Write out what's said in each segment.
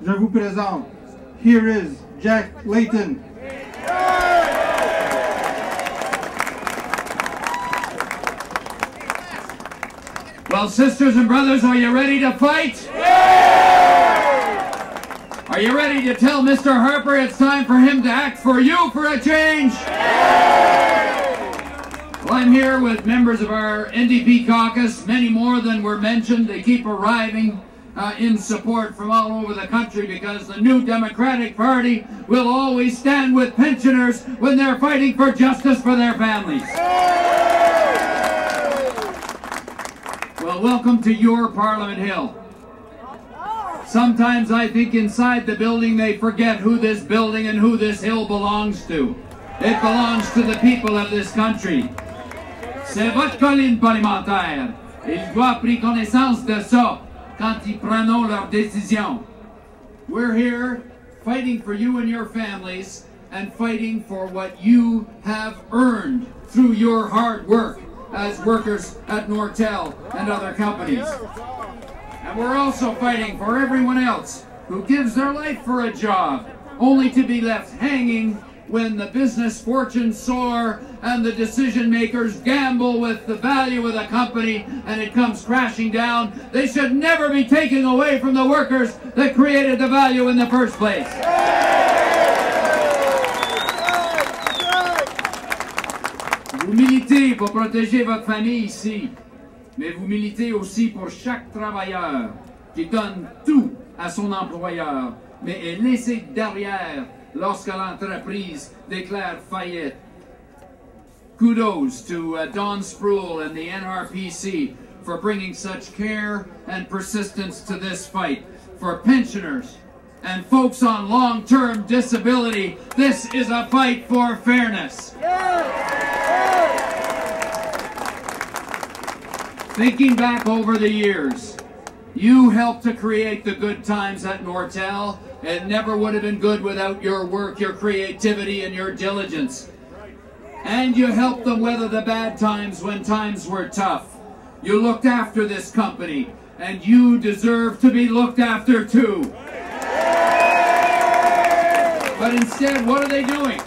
je vous présente. Here is Jack Layton. Well, sisters and brothers, are you ready to fight? Are you ready to tell Mr. Harper it's time for him to act for you for a change? Well, I'm here with members of our NDP caucus, many more than were mentioned. They keep arriving in support from all over the country because the new Democratic Party will always stand with pensioners when they're fighting for justice for their families. Well, welcome to your Parliament Hill. Sometimes I think inside the building they forget who this building and who this hill belongs to. It belongs to the people of this country. C'est votre colline parlementaire. Ils doivent prendre connaissance de ça quand ils prennent leurs décisions. We're here fighting for you and your families and fighting for what you have earned through your hard work as workers at Nortel and other companies. And we're also fighting for everyone else who gives their life for a job, only to be left hanging when the business fortunes soar and the decision makers gamble with the value of the company and it comes crashing down. They should never be taken away from the workers that created the value in the first place. Vous militez pour protéger votre famille ici, mais vous militez aussi pour chaque travailleur qui donne tout à son employeur, mais est laissé derrière lorsque l'entreprise déclare faillite. Kudos to Don Spruill and the NRPC for bringing such care and persistence to this fight. For pensioners and folks on long-term disability, this is a fight for fairness. Thinking back over the years, you helped to create the good times at Nortel. It never would have been good without your work, your creativity, and your diligence. And you helped them weather the bad times when times were tough. You looked after this company, and you deserve to be looked after too. But instead, what are they doing?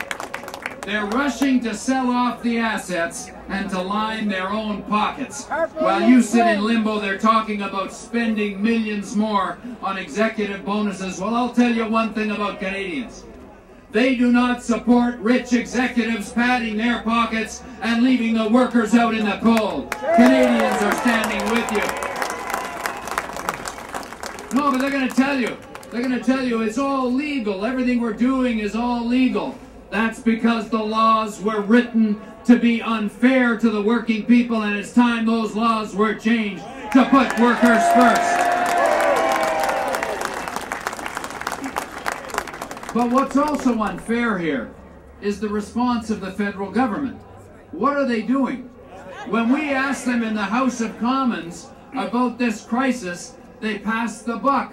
They're rushing to sell off the assets and to line their own pockets. While you sit in limbo, they're talking about spending millions more on executive bonuses. Well, I'll tell you one thing about Canadians. They do not support rich executives padding their pockets and leaving the workers out in the cold. Canadians are standing with you. No, but they're going to tell you. They're going to tell you it's all legal. Everything we're doing is all legal. That's because the laws were written to be unfair to the working people, and it's time those laws were changed to put workers first. But what's also unfair here is the response of the federal government. What are they doing? When we ask them in the House of Commons about this crisis, they pass the buck.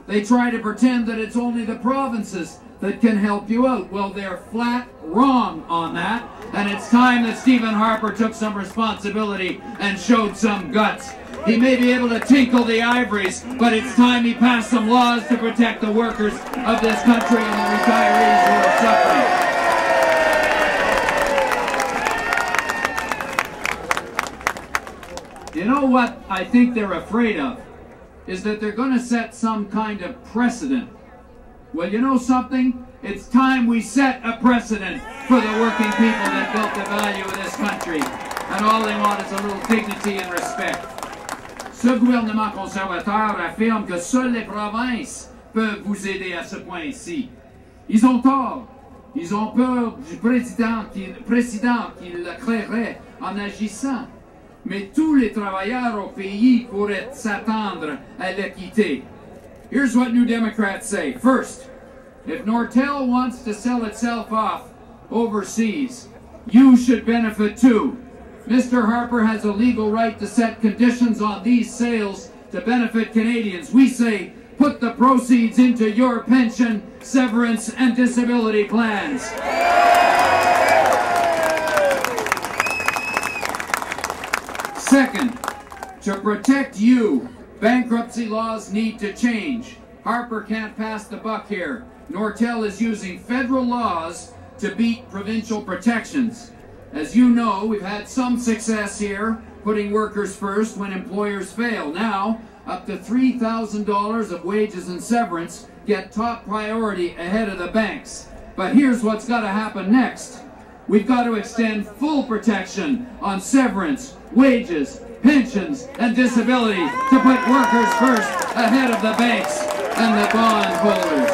They try to pretend that it's only the provinces that can help you out. Well, they're flat wrong on that, and it's time that Stephen Harper took some responsibility and showed some guts. He may be able to tinkle the ivories, but it's time he passed some laws to protect the workers of this country and the retirees who are suffering. You know what I think they're afraid of? Is that they're going to set some kind of precedent. Well, you know something? It's time we set a precedent for the working people that built the value of this country. And all they want is a little dignity and respect. Ce gouvernement conservateur affirme que seules les provinces peuvent vous aider à ce point-ci. Ils ont tort. Ils ont peur du président qui le créerait en agissant. Mais tous les travailleurs au pays pourraient s'attendre à le quitter. Here's what New Democrats say. First, if Nortel wants to sell itself off overseas, you should benefit too. Mr. Harper has a legal right to set conditions on these sales to benefit Canadians. We say, put the proceeds into your pension, severance, and disability plans. Second, to protect you, bankruptcy laws need to change. Harper can't pass the buck here. Nortel is using federal laws to beat provincial protections. As you know, we've had some success here, putting workers first when employers fail. Now, up to $3,000 of wages and severance get top priority ahead of the banks. But here's what's got to happen next. We've got to extend full protection on severance, wages, pensions, and disability to put workers first ahead of the banks and the bond holders.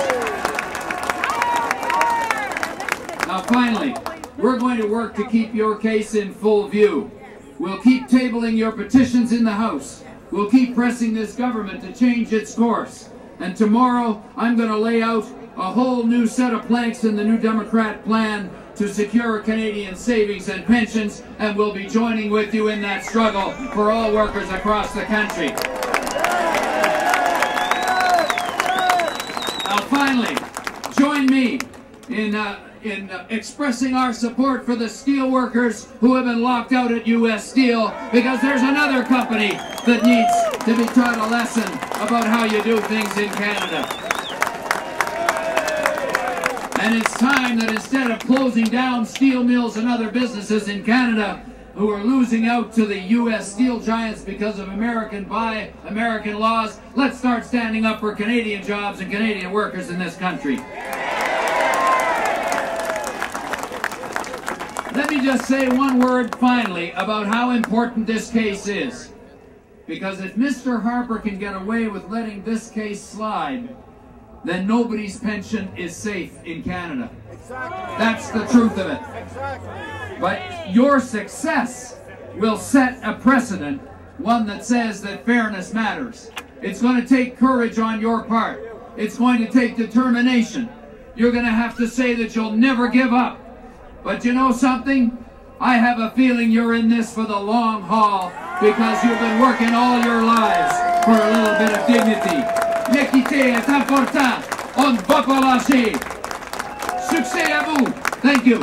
Now finally, we're going to work to keep your case in full view. We'll keep tabling your petitions in the House. We'll keep pressing this government to change its course. And tomorrow, I'm going to lay out a whole new set of planks in the New Democrat plan to secure Canadian savings and pensions, and we'll be joining with you in that struggle for all workers across the country. Now finally, join me in expressing our support for the steel workers who have been locked out at U.S. Steel, because there's another company that needs to be taught a lesson about how you do things in Canada. And it's time that instead of closing down steel mills and other businesses in Canada who are losing out to the U.S. steel giants because of American buy American laws, let's start standing up for Canadian jobs and Canadian workers in this country. Let me just say one word finally about how important this case is. Because if Mr. Harper can get away with letting this case slide, then nobody's pension is safe in Canada. Exactly. That's the truth of it. Exactly. But your success will set a precedent, one that says that fairness matters. It's going to take courage on your part. It's going to take determination. You're going to have to say that you'll never give up. But you know something? I have a feeling you're in this for the long haul, because you've been working all your lives for a little bit of dignity. L'équité est important. On ne va pas lâcher. Succès à vous. Thank you.